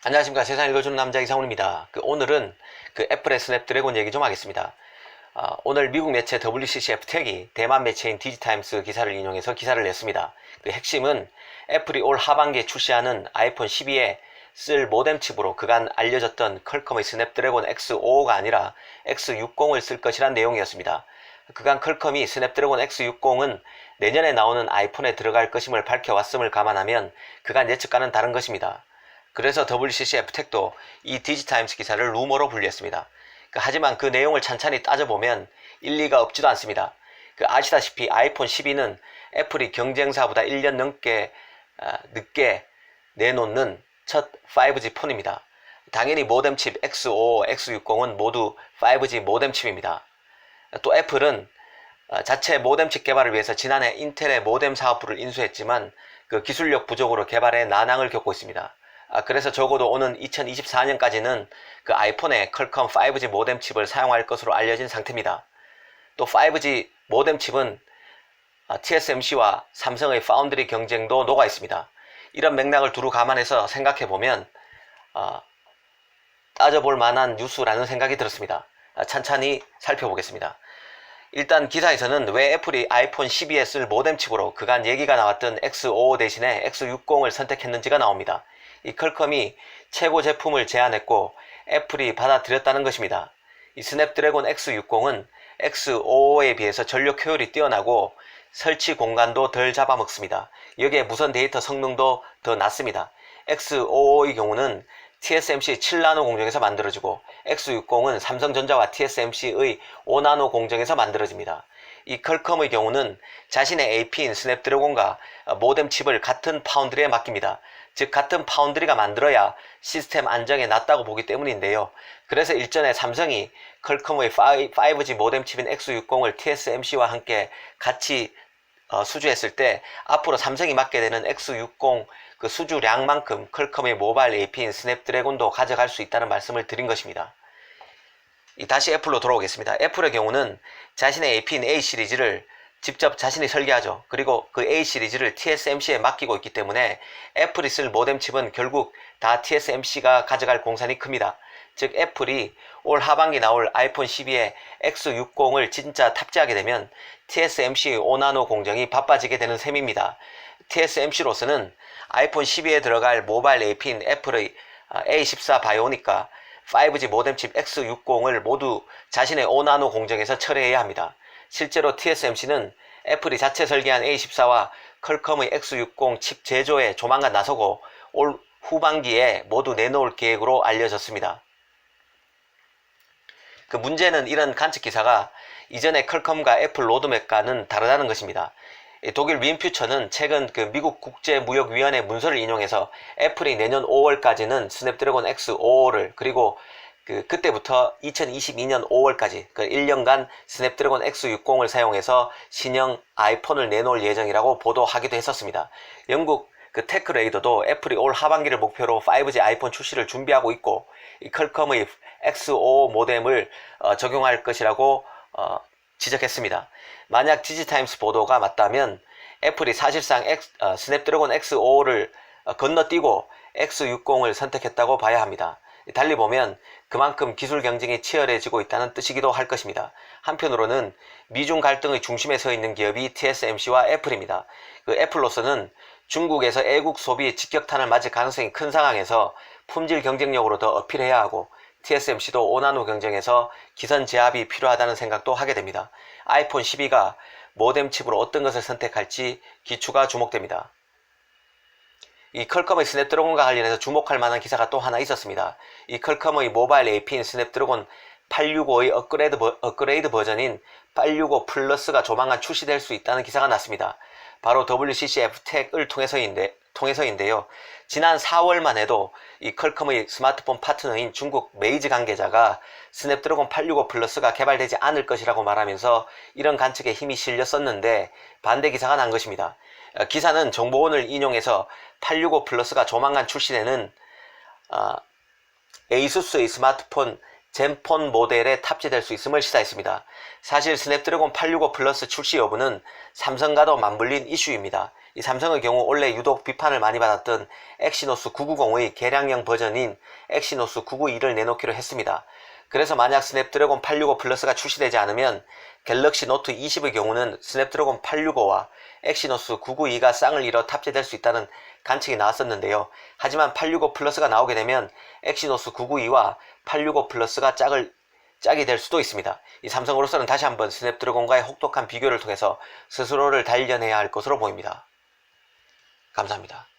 안녕하십니까. 세상 읽어주는 남자 이상훈입니다. 오늘은 애플의 스냅드래곤 얘기 좀 하겠습니다. 오늘 미국 매체 WCCF텍이 대만 매체인 디지타임스 기사를 인용해서 기사를 냈습니다. 핵심은 애플이 올 하반기에 출시하는 아이폰 12에 쓸 모뎀 칩으로 그간 알려졌던 퀄컴의 스냅드래곤 X55가 아니라 X60을 쓸 것이란 내용이었습니다. 그간 퀄컴이 스냅드래곤 X60은 내년에 나오는 아이폰에 들어갈 것임을 밝혀왔음을 감안하면 그간 예측과는 다른 것입니다. 그래서 WCCF텍도 이 디지타임스 기사를 루머로 분류했습니다. 하지만 그 내용을 찬찬히 따져보면 일리가 없지도 않습니다. 아시다시피 아이폰 12는 애플이 경쟁사보다 1년 늦게 내놓는 첫 5G 폰입니다. 당연히 모뎀칩 X55, X60은 모두 5G 모뎀칩입니다. 또 애플은 자체 모뎀칩 개발을 위해서 지난해 인텔의 모뎀 사업부를 인수했지만 그 기술력 부족으로 개발에 난항을 겪고 있습니다. 그래서 적어도 오는 2024년까지는 그 아이폰에 퀄컴 5G 모뎀 칩을 사용할 것으로 알려진 상태입니다. 또 5G 모뎀 칩은 TSMC와 삼성의 파운드리 경쟁도 녹아 있습니다. 이런 맥락을 두루 감안해서 생각해보면 따져볼 만한 뉴스라는 생각이 들었습니다. 찬찬히 살펴보겠습니다. 일단 기사에서는 왜 애플이 아이폰 12에 쓸 모뎀 칩으로 그간 얘기가 나왔던 X55 대신에 X60을 선택했는지가 나옵니다. 이 퀄컴이 최고 제품을 제안했고 애플이 받아들였다는 것입니다. 이 스냅드래곤 X60은 X55에 비해서 전력 효율이 뛰어나고 설치 공간도 덜 잡아먹습니다. 여기에 무선 데이터 성능도 더 낮습니다. X55의 경우는 TSMC 7나노 공정에서 만들어지고 X60은 삼성전자와 TSMC의 5나노 공정에서 만들어집니다. 이 퀄컴의 경우는 자신의 AP인 스냅드래곤과 모뎀 칩을 같은 파운드리에 맡깁니다. 즉 같은 파운드리가 만들어야 시스템 안정에 낫다고 보기 때문인데요. 그래서 일전에 삼성이 퀄컴의 5G 모뎀 칩인 X60을 TSMC와 함께 같이 수주했을 때 앞으로 삼성이 맡게 되는 X60 그 수주량만큼 퀄컴의 모바일 AP인 스냅드래곤도 가져갈 수 있다는 말씀을 드린 것입니다. 다시 애플로 돌아오겠습니다. 애플의 경우는 자신의 AP인 A 시리즈를 직접 자신이 설계하죠. 그리고 그 A 시리즈를 TSMC에 맡기고 있기 때문에 애플이 쓸 모뎀 칩은 결국 다 TSMC가 가져갈 공산이 큽니다. 즉 애플이 올 하반기 나올 아이폰 12에 X60을 진짜 탑재하게 되면 TSMC 5나노 공정이 바빠지게 되는 셈입니다. TSMC로서는 아이폰 12에 들어갈 모바일 AP인 애플의 A14 바이오닉과 5G 모뎀칩 X60을 모두 자신의 5나노 공정에서 처리해야 합니다. 실제로 TSMC는 애플이 자체 설계한 A14와 퀄컴의 X60 칩 제조에 조만간 나서고 올 후반기에 모두 내놓을 계획으로 알려졌습니다. 그 문제는 이런 관측 기사가 이전의 퀄컴과 애플 로드맵과는 다르다는 것입니다. 독일 윈퓨처는 최근 미국 국제무역위원회 문서를 인용해서 애플이 내년 5월까지는 스냅드래곤 X55를 그리고 그때부터 2022년 5월까지 1년간 스냅드래곤 X60을 사용해서 신형 아이폰을 내놓을 예정이라고 보도하기도 했었습니다. 영국 테크레이더도 애플이 올 하반기를 목표로 5G 아이폰 출시를 준비하고 있고 이 퀄컴의 X55 모뎀을 적용할 것이라고 지적했습니다. 만약 디지타임스 보도가 맞다면 애플이 사실상 스냅드래곤 X55를 건너뛰고 X60을 선택했다고 봐야 합니다. 달리 보면 그만큼 기술 경쟁이 치열해지고 있다는 뜻이기도 할 것입니다. 한편으로는 미중 갈등의 중심에 서 있는 기업이 TSMC와 애플입니다. 애플로서는 중국에서 애국 소비 직격탄을 맞을 가능성이 큰 상황에서 품질 경쟁력으로 더 어필해야 하고 TSMC도 5나노 경쟁에서 기선 제압이 필요하다는 생각도 하게 됩니다. 아이폰 12가 모뎀 칩으로 어떤 것을 선택할지 기추가 주목됩니다. 이 퀄컴의 스냅드래곤과 관련해서 주목할 만한 기사가 또 하나 있었습니다. 이 퀄컴의 모바일 AP인 스냅드래곤 865의 업그레이드 버전인 865 플러스가 조만간 출시될 수 있다는 기사가 났습니다. 바로 WCCF텍을 통해서인데요. 지난 4월만 해도 이 퀄컴의 스마트폰 파트너인 중국 메이지 관계자가 스냅드래곤 865 플러스가 개발되지 않을 것이라고 말하면서 이런 관측에 힘이 실렸었는데 반대 기사가 난 것입니다. 기사는 정보원을 인용해서 865 플러스가 조만간 출시되는 에이수스의 스마트폰 젠폰 모델에 탑재될 수 있음을 시사했습니다. 사실 스냅드래곤 865 플러스 출시 여부는 삼성과도 맞물린 이슈입니다. 이 삼성의 경우 원래 유독 비판을 많이 받았던 엑시노스 990의 개량형 버전인 엑시노스 992를 내놓기로 했습니다. 그래서 만약 스냅드래곤 865 플러스가 출시되지 않으면 갤럭시 노트 20의 경우는 스냅드래곤 865와 엑시노스 992가 쌍을 이뤄 탑재될 수 있다는 관측이 나왔었는데요. 하지만 865 플러스가 나오게 되면 엑시노스 992와 865 플러스가 짝이 될 수도 있습니다. 이 삼성으로서는 다시 한번 스냅드래곤과의 혹독한 비교를 통해서 스스로를 단련해야 할 것으로 보입니다. 감사합니다.